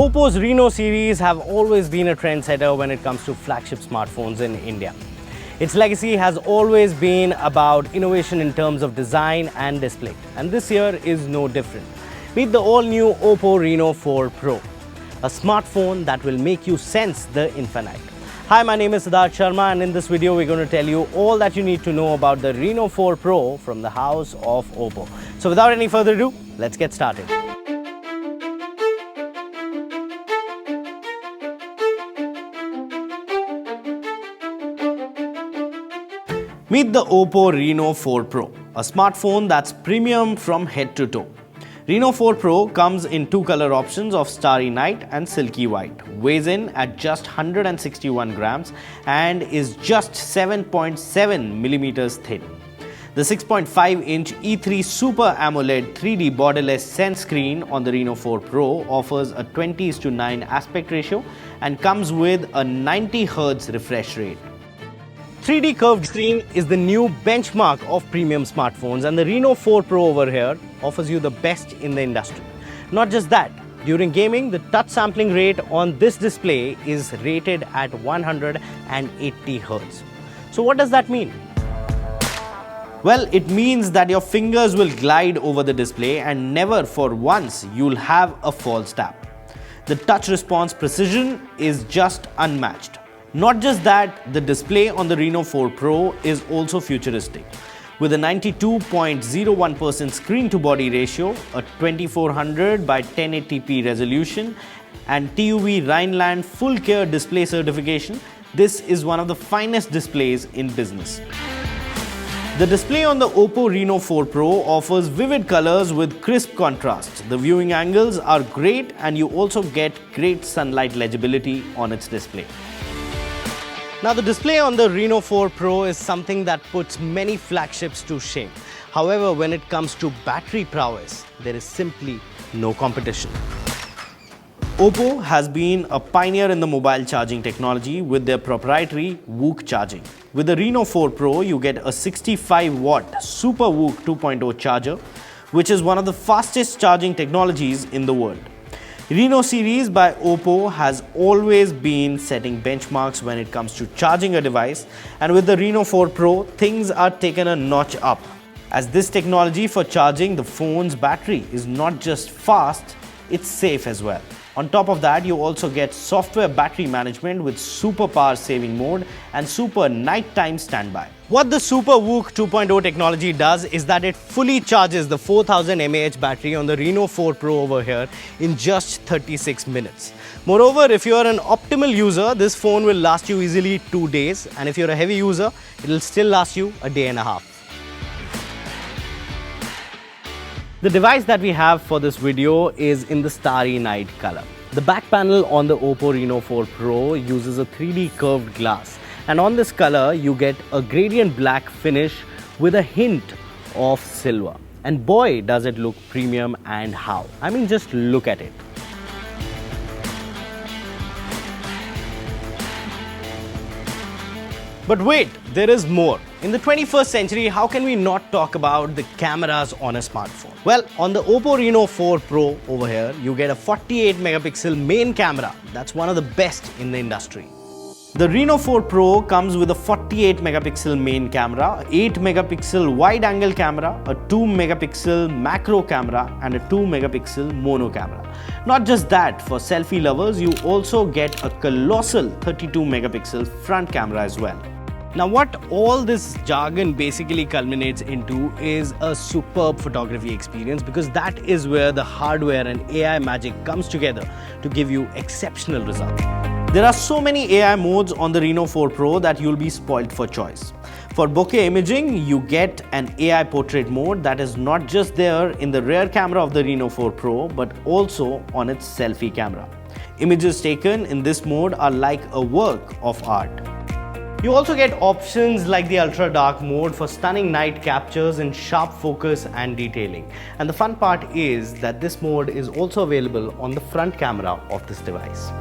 OPPO's Reno series have always been a trendsetter when it comes to flagship smartphones in India. Its legacy has always been about innovation in terms of design and display, and this year is no different. Meet the all-new OPPO Reno4 Pro, a smartphone that will make you sense the infinite. Hi, my name is Sharma, and in this video we're going to tell you all that you need to know about the Reno4 Pro from the house of OPPO. So without any further ado, let's get started. Meet the OPPO Reno4 Pro, a smartphone that's premium from head to toe. Reno4 Pro comes in two color options of Starry Night and Silky White, weighs in at just 161 grams and is just 7.7 millimeters thin. The 6.5-inch E3 Super AMOLED 3D borderless Sense screen on the Reno4 Pro offers a 20:9 aspect ratio and comes with a 90 Hz refresh rate. 3D curved screen is the new benchmark of premium smartphones, and the Reno4 Pro over here offers you the best in the industry. Not just that, during gaming, the touch sampling rate on this display is rated at 180 Hz. So what does that mean? Well, it means that your fingers will glide over the display and never for once you'll have a false tap. The touch response precision is just unmatched. Not just that, the display on the Reno4 Pro is also futuristic. With a 92.01% screen-to-body ratio, a 2400 by 1080p resolution, and TÜV Rheinland Full Care Display certification, this is one of the finest displays in business. The display on the OPPO Reno4 Pro offers vivid colors with crisp contrast. The viewing angles are great, and you also get great sunlight legibility on its display. Now, the display on the Reno4 Pro is something that puts many flagships to shame. However, when it comes to battery prowess, there is simply no competition. OPPO has been a pioneer in the mobile charging technology with their proprietary VOOC charging. With the Reno4 Pro, you get a 65-watt Super VOOC 2.0 charger, which is one of the fastest charging technologies in the world. Reno series by OPPO has always been setting benchmarks when it comes to charging a device, and with the Reno4 Pro, things are taken a notch up, as this technology for charging the phone's battery is not just fast, it's safe as well. On top of that, you also get software battery management with super power saving mode and super nighttime standby. What the Super VOOC 2.0 technology does is that it fully charges the 4000 mAh battery on the Reno4 Pro over here in just 36 minutes. Moreover, if you are an optimal user, this phone will last you easily 2 days, and if you're a heavy user, it will still last you a day and a half. The device that we have for this video is in the Starry Night color. The back panel on the OPPO Reno4 Pro uses a 3D curved glass, and on this color you get a gradient black finish with a hint of silver. And boy, does it look premium, and how. I mean, just look at it. But wait, there is more. In the 21st century, how can we not talk about the cameras on a smartphone? Well, on the OPPO Reno4 Pro over here, you get a 48 megapixel main camera. That's one of the best in the industry. The Reno4 Pro comes with a 48 megapixel main camera, 8 megapixel wide angle camera, a 2 megapixel macro camera, and a 2 megapixel mono camera. Not just that, for selfie lovers, you also get a colossal 32 megapixel front camera as well. Now, what all this jargon basically culminates into is a superb photography experience, because that is where the hardware and AI magic comes together to give you exceptional results. There are so many AI modes on the Reno4 Pro that you'll be spoiled for choice. For bokeh imaging, you get an AI portrait mode that is not just there in the rear camera of the Reno4 Pro, but also on its selfie camera. Images taken in this mode are like a work of art. You also get options like the ultra dark mode for stunning night captures in sharp focus and detailing. And the fun part is that this mode is also available on the front camera of this device.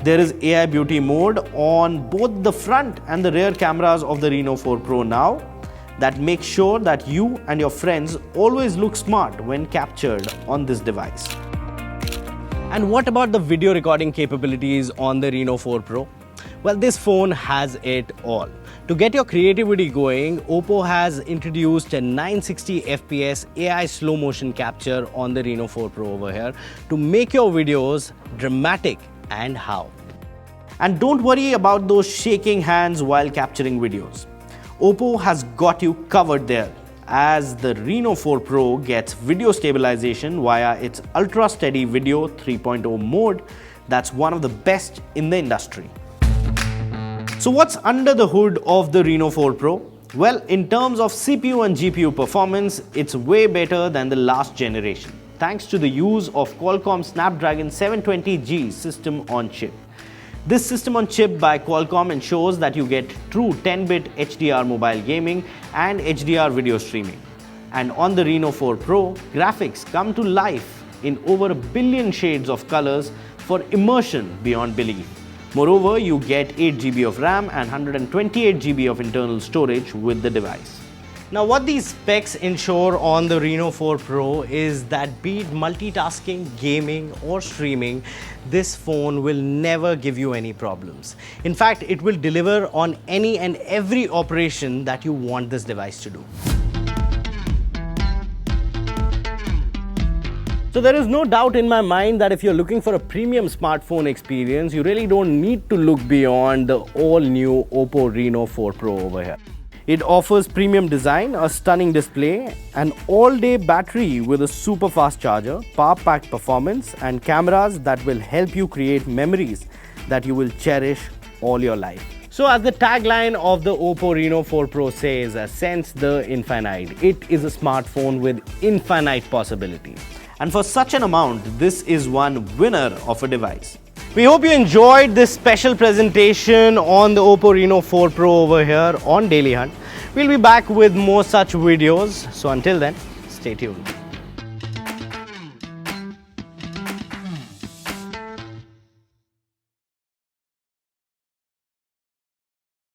There is AI beauty mode on both the front and the rear cameras of the Reno4 Pro now, that makes sure that you and your friends always look smart when captured on this device. And what about the video recording capabilities on the Reno 4 Pro? Well, this phone has it all. To get your creativity going, OPPO has introduced a 960 FPS AI slow motion capture on the Reno 4 Pro over here to make your videos dramatic and how. And don't worry about those shaking hands while capturing videos. OPPO has got you covered there, as the Reno 4 Pro gets video stabilization via its Ultra Steady Video 3.0 mode that's one of the best in the industry. So what's under the hood of the Reno 4 Pro? Well, in terms of CPU and GPU performance, it's way better than the last generation, thanks to the use of Qualcomm Snapdragon 720G system on chip. This system on chip by Qualcomm ensures that you get true 10-bit HDR mobile gaming and HDR video streaming. And on the Reno 4 Pro, graphics come to life in over 1 billion shades of colors for immersion beyond belief. Moreover, you get 8 GB of RAM and 128 GB of internal storage with the device. Now, what these specs ensure on the Reno 4 Pro is that be it multitasking, gaming or streaming, this phone will never give you any problems. In fact, it will deliver on any and every operation that you want this device to do. So there is no doubt in my mind that if you're looking for a premium smartphone experience, you really don't need to look beyond the all-new OPPO Reno 4 Pro over here. It offers premium design, a stunning display, an all-day battery with a super fast charger, power-packed performance and cameras that will help you create memories that you will cherish all your life. So as the tagline of the OPPO Reno 4 Pro says, sense the infinite. It is a smartphone with infinite possibilities. And for such an amount, this is one winner of a device. We hope you enjoyed this special presentation on the OPPO Reno 4 Pro over here on Dailyhunt. We'll be back with more such videos. So until then, stay tuned.